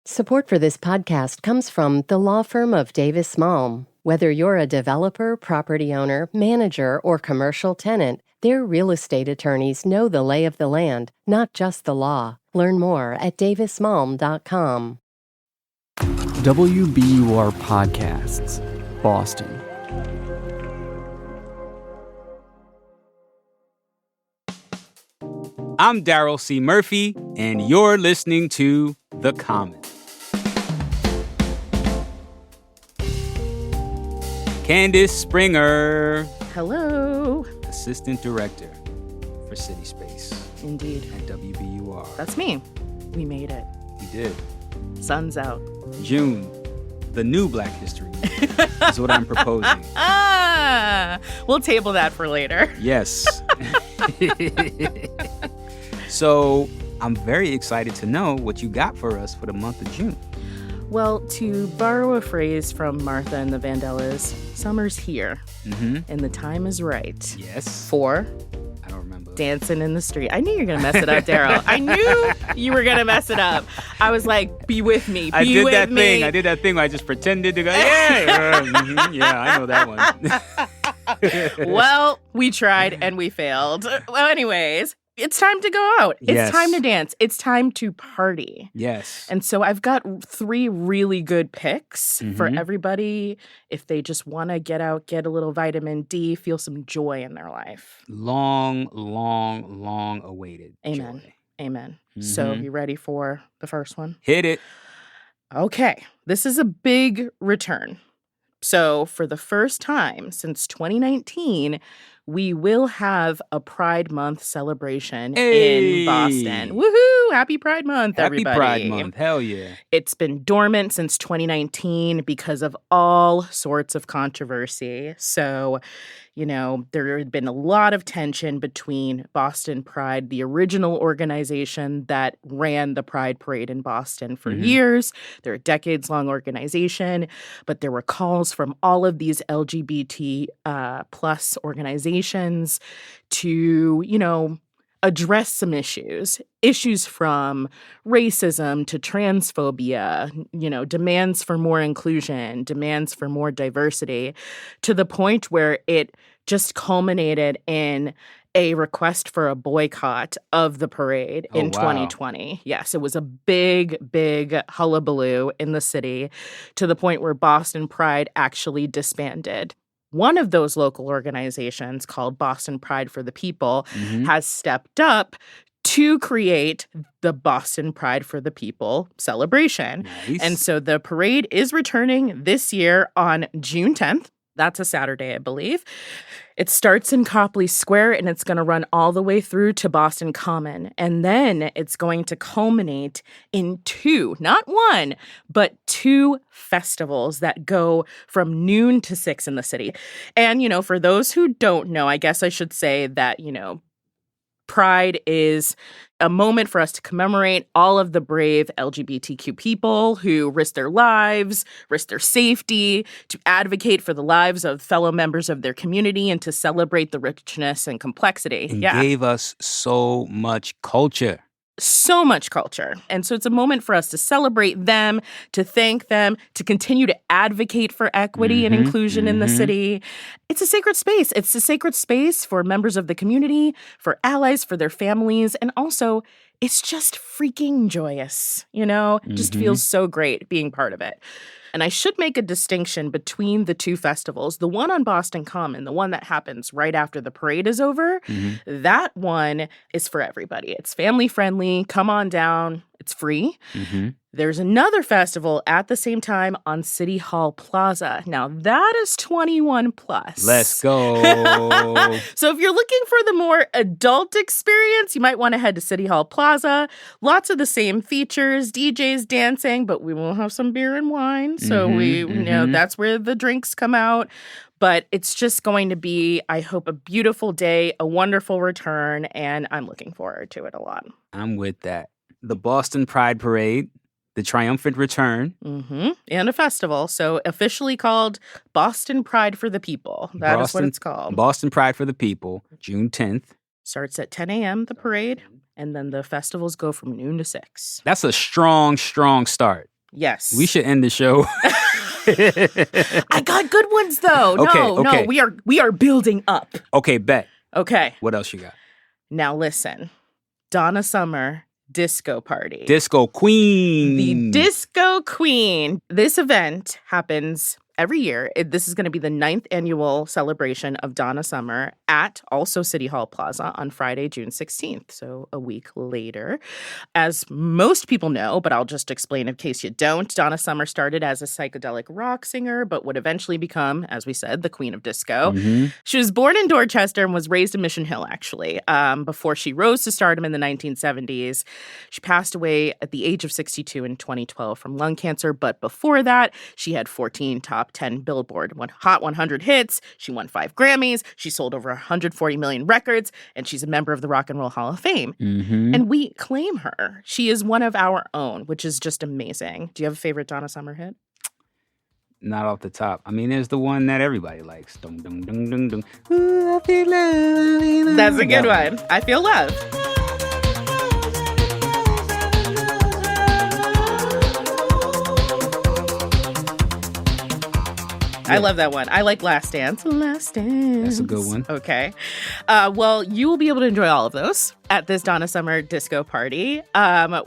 Support for this podcast comes from the law firm of Davis Malm. Whether you're a developer, property owner, manager, or commercial tenant, their real estate attorneys know the lay of the land, not just the law. Learn more at davismalm.com. WBUR Podcasts, Boston. I'm Daryl C. Murphy, and you're listening to The Common. Candice Springer. Hello. Assistant Director for City Space. Indeed. At WBUR. That's me. We made it. We did. Sun's out. June, the new Black History Month, is what I'm proposing. We'll table that for later. Yes. So I'm very excited to know what you got for us for the month of June. Well, to borrow a phrase from Martha and the Vandellas, summer's here, and the time is right. Yes. For I don't remember. Dancing in the Street. I knew you were going to mess it up, Daryl. I knew you were going to mess it up. I was like, be with me. I did that thing where I just pretended to go, yeah, I know that one. Well, we tried and we failed. Well, anyways, it's time to go out. It's time to dance. It's time to party. Yes. And so I've got 3 really good picks for everybody if they just want to get out, get a little vitamin D, feel some joy in their life. Long awaited. Amen. Joy. Amen. So you ready for the first one? Hit it. Okay. This is a big return. So for the first time since 2019, we will have a Pride Month celebration in Boston. Woohoo! Happy Pride Month, everybody. Happy Pride Month. Hell yeah. It's been dormant since 2019 because of all sorts of controversy. So, there had been a lot of tension between Boston Pride, the original organization that ran the Pride Parade in Boston for years. They're a decades-long organization, but there were calls from all of these LGBT plus organizations to, address some issues from racism to transphobia, demands for more inclusion, demands for more diversity, to the point where it just culminated in a request for a boycott of the parade in 2020. Yes, it was a big hullabaloo in the city to the point where Boston Pride actually disbanded. One of those local organizations, called Boston Pride for the People, has stepped up to create the Boston Pride for the People celebration. Nice. And so the parade is returning this year on June 10th. That's a Saturday, I believe. It starts in Copley Square, and it's going to run all the way through to Boston Common. And then it's going to culminate in 2, not 1, but 2 festivals that go from noon to 6 in the city. And, for those who don't know, I guess I should say that, Pride is a moment for us to commemorate all of the brave LGBTQ people who risked their lives, risked their safety, to advocate for the lives of fellow members of their community and to celebrate the richness and complexity. And gave us so much culture. So much culture. And so it's a moment for us to celebrate them, to thank them, to continue to advocate for equity and inclusion in the city. It's a sacred space. It's a sacred space for members of the community, for allies, for their families, and also it's just freaking joyous, It just feels so great being part of it. And I should make a distinction between the 2 festivals. The one on Boston Common, the one that happens right after the parade is over, that one is for everybody. It's family friendly. Come on down. It's free. There's another festival at the same time on City Hall Plaza. Now, that is 21 plus. Let's go. So if you're looking for the more adult experience, you might want to head to City Hall Plaza. Lots of the same features, DJs dancing, but we will have some beer and wine. So that's where the drinks come out. But it's just going to be, I hope, a beautiful day, a wonderful return, and I'm looking forward to it a lot. I'm with that. The Boston Pride Parade, the triumphant return. And a festival. So officially called Boston Pride for the People. That is what it's called. Boston Pride for the People, June 10th. Starts at 10 a.m., the parade. And then the festivals go from noon to 6. That's a strong start. Yes. We should end the show. I got good ones though. Okay. No, we are building up. Okay, bet. Okay. What else you got? Now listen. Donna Summer Disco Party. Disco Queen. The Disco Queen. This event happens every year. This is going to be the 9th annual celebration of Donna Summer at also City Hall Plaza on Friday, June 16th, so a week later. As most people know, but I'll just explain in case you don't, Donna Summer started as a psychedelic rock singer, but would eventually become, as we said, the Queen of Disco. Mm-hmm. She was born in Dorchester and was raised in Mission Hill, actually, before she rose to stardom in the 1970s. She passed away at the age of 62 in 2012 from lung cancer, but before that, she had 14 top 10 Billboard Hot 100 hits. She won 5 Grammys. She sold over 140 million records, and she's a member of the Rock and Roll Hall of Fame. Mm-hmm. And we claim her. She is one of our own, which is just amazing. Do you have a favorite Donna Summer hit? Not off the top. I mean, there's the one that everybody likes. Dung, dung, dung, dung, dung. Ooh, I feel love. That's a good one. I Feel Love. I love that one. I like Last Dance. Last Dance. That's a good one. Okay. Well, you will be able to enjoy all of those at this Donna Summer Disco Party,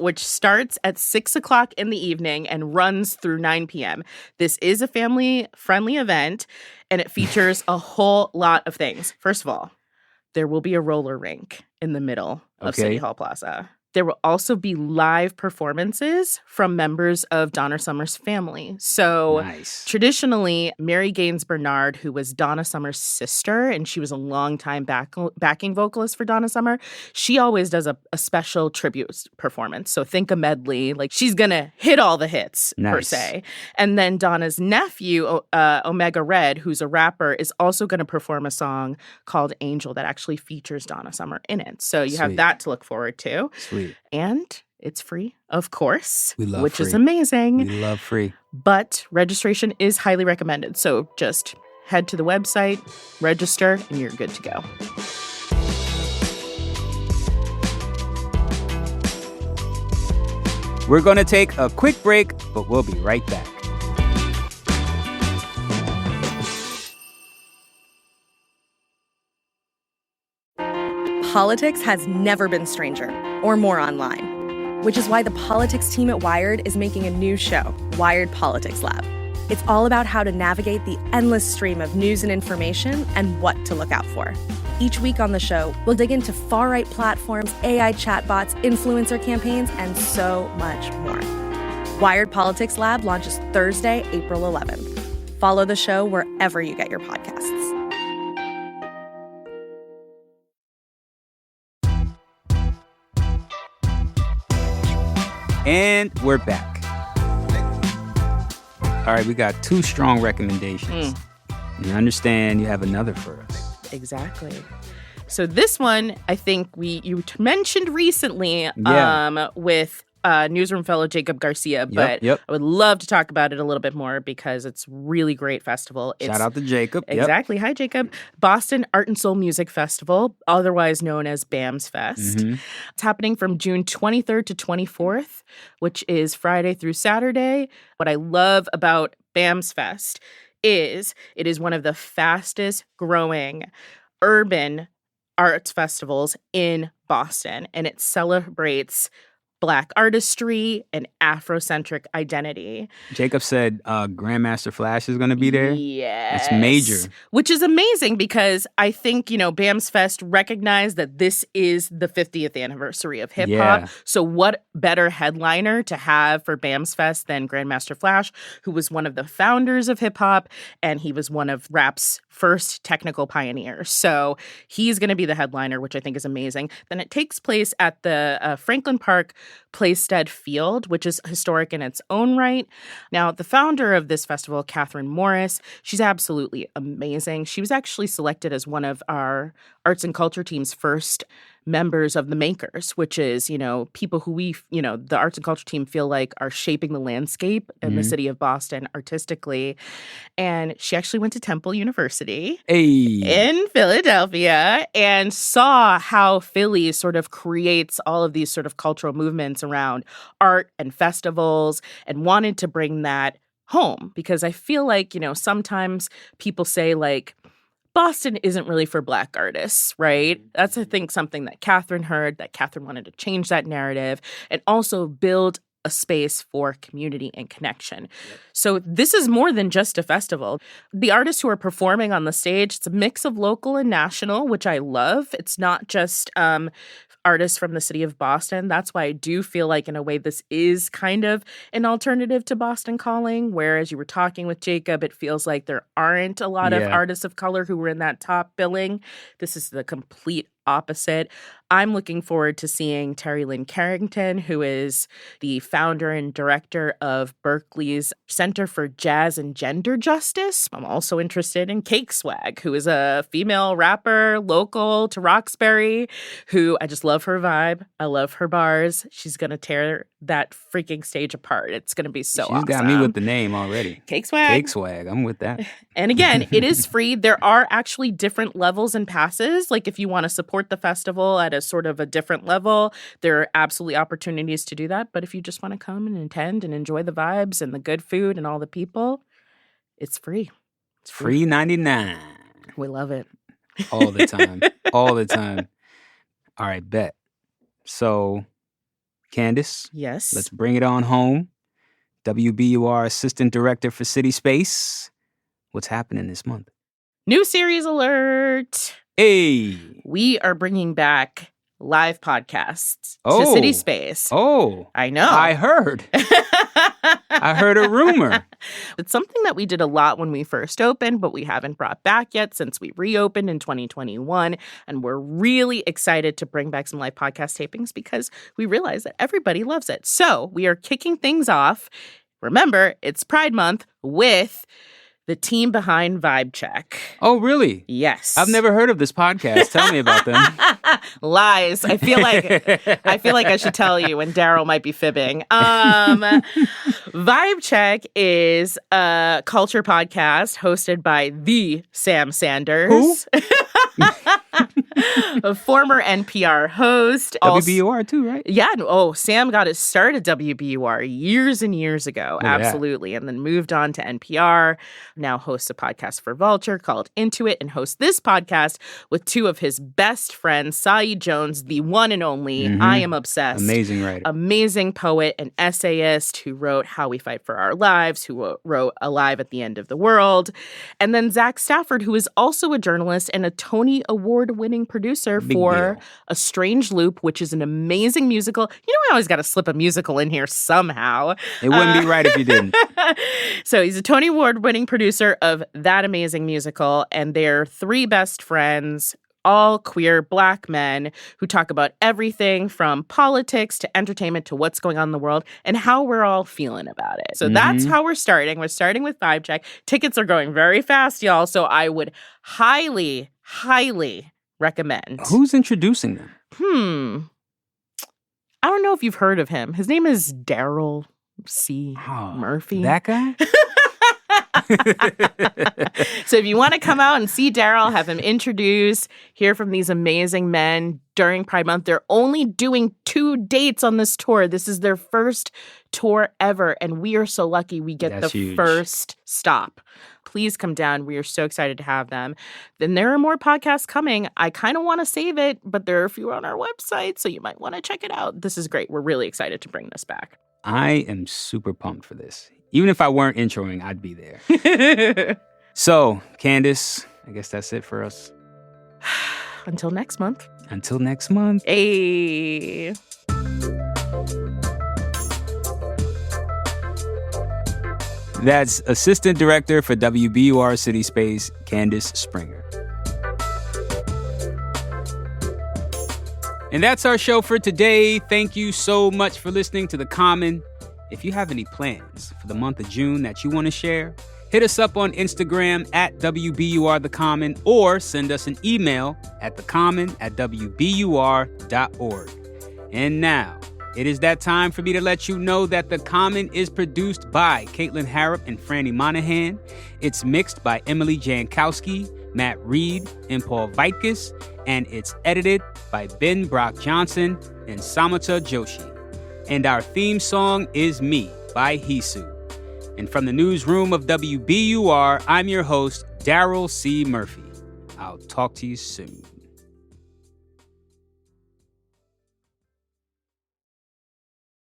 which starts at 6 o'clock in the evening and runs through 9 p.m. This is a family-friendly event, and it features a whole lot of things. First of all, there will be a roller rink in the middle of City Hall Plaza. There will also be live performances from members of Donna Summer's family. So traditionally, Mary Gaines Bernard, who was Donna Summer's sister, and she was a longtime backing vocalist for Donna Summer, she always does a special tribute performance. So think a medley. Like, she's going to hit all the hits, per se. And then Donna's nephew, Omega Red, who's a rapper, is also going to perform a song called Angel that actually features Donna Summer in it. So you have that to look forward to. Sweet. And it's free, of course, which free. is amazing. We love free. But registration is highly recommended. So just head to the website, register, and you're good to go. We're going to take a quick break, but we'll be right back. Politics has never been stranger or more online, which is why the politics team at Wired is making a new show, Wired Politics Lab. It's all about how to navigate the endless stream of news and information and what to look out for. Each week on the show, we'll dig into far-right platforms, AI chatbots, influencer campaigns, and so much more. Wired Politics Lab launches Thursday, April 11th. Follow the show wherever you get your podcasts. And we're back. All right, we got 2 strong recommendations. You understand you have another for us. Exactly. So this one, I think you mentioned recently with newsroom fellow Jacob Garcia, but I would love to talk about it a little bit more because it's really great festival. Shout out to Jacob. Exactly. Hi, Jacob. Boston Art and Soul Music Festival, otherwise known as BAMS Fest. Mm-hmm. It's happening from June 23rd to 24th, which is Friday through Saturday. What I love about BAMS Fest is it is one of the fastest growing urban arts festivals in Boston, and it celebrates Black artistry and Afrocentric identity. Jacob said Grandmaster Flash is going to be there. Yes. It's major. Which is amazing because I think, BAMS Fest recognized that this is the 50th anniversary of hip-hop. Yeah. So what better headliner to have for BAMS Fest than Grandmaster Flash, who was one of the founders of hip-hop, and he was one of rap's first technical pioneers. So he's going to be the headliner, which I think is amazing. Then it takes place at the Franklin Park Playstead Field, which is historic in its own right. Now, the founder of this festival, Catherine Morris, she's absolutely amazing. She was actually selected as one of our arts and culture team's first members of the makers, which is, people who the arts and culture team feel like are shaping the landscape in the city of Boston artistically. And she actually went to Temple University in Philadelphia and saw how Philly sort of creates all of these sort of cultural movements around art and festivals, and wanted to bring that home. Because I feel like, sometimes people say like, Boston isn't really for Black artists, right? That's, I think, something that Catherine heard, that Catherine wanted to change that narrative and also build a space for community and connection. Yep. So this is more than just a festival. The artists who are performing on the stage, it's a mix of local and national, which I love. It's not just artists from the city of Boston. That's why I do feel like, in a way, this is kind of an alternative to Boston Calling, whereas you were talking with Jacob, it feels like there aren't a lot of artists of color who were in that top billing. This is the complete opposite. I'm looking forward to seeing Terry Lynn Carrington, who is the founder and director of Berkeley's Center for Jazz and Gender Justice. I'm also interested in Cake Swag, who is a female rapper local to Roxbury, who I just love her vibe. I love her bars. She's going to tear that freaking stage apart. It's going to be so awesome. She's got me with the name already. Cake Swag. Cake Swag. I'm with that. And again, it is free. There are actually different levels and passes. Like if you want to support the festival at a sort of a different level, there are absolutely opportunities to do that. But if you just want to come and attend and enjoy the vibes and the good food and all the people, it's free. It's free 99. We love it. All the time. All the time. All right, bet. So, Candice. Yes. Let's bring it on home. WBUR Assistant Director for City Space. What's happening this month? New series alert. Hey. We are bringing back live podcasts to City Space. Oh. I know. I heard. I heard a rumor. It's something that we did a lot when we first opened, but we haven't brought back yet since we reopened in 2021. And we're really excited to bring back some live podcast tapings because we realize that everybody loves it. So we are kicking things off. Remember, it's Pride Month with the team behind Vibe Check. Oh, really? Yes. I've never heard of this podcast. Tell me about them. Lies. I feel like I should tell you, and Daryl might be fibbing. Vibe Check is a culture podcast hosted by the Sam Sanders. Who? A former NPR host. WBUR too, right? Yeah. Oh, Sam got his start at WBUR years and years ago. Absolutely. And then moved on to NPR. Now hosts a podcast for Vulture called Into It, and hosts this podcast with two of his best friends, Saeed Jones, the one and only I Am Obsessed. Amazing writer. Amazing poet and essayist who wrote How We Fight for Our Lives, who wrote Alive at the End of the World. And then Zach Stafford, who is also a journalist and a Tony Award-winning producer for A Strange Loop, which is an amazing musical. You know, I always got to slip a musical in here somehow. It wouldn't be right if you didn't. So he's a Tony Award-winning producer of that amazing musical, and they're three best friends, all queer Black men who talk about everything from politics to entertainment to what's going on in the world and how we're all feeling about it. So that's how we're starting. We're starting with Vibe Check. Tickets are going very fast, y'all, so I would highly, highly recommend. Who's introducing them? I don't know if you've heard of him. His name is Daryl C. Murphy. That guy? So if you want to come out and see Daryl, have him introduce, hear from these amazing men during Pride Month. They're only doing 2 dates on this tour. This is their first tour ever, and we are so lucky we get That's the huge. first stop. Please come down. We are so excited to have them. Then there are more podcasts coming. I kind of want to save it, but there are a few on our website, so you might want to check it out. This is great. We're really excited to bring this back. I am super pumped for this. Even if I weren't introing, I'd be there. So, Candice, I guess that's it for us. Until next month. Until next month. Hey. That's Assistant Director for WBUR City Space, Candice Springer. And that's our show for today. Thank you so much for listening to The Common. If you have any plans for the month of June that you want to share, Hit us up on Instagram at WBUR The Common or send us an email at thecommon@wbur.org. And now, it is that time for me to let you know that The Common is produced by Caitlin Harrop and Franny Monahan. It's mixed by Emily Jankowski, Matt Reed, and Paul Vaitkus, and it's edited by Ben Brock Johnson and Samata Joshi. And our theme song is Me by Hisu. And from the newsroom of WBUR, I'm your host, Daryl C. Murphy. I'll talk to you soon.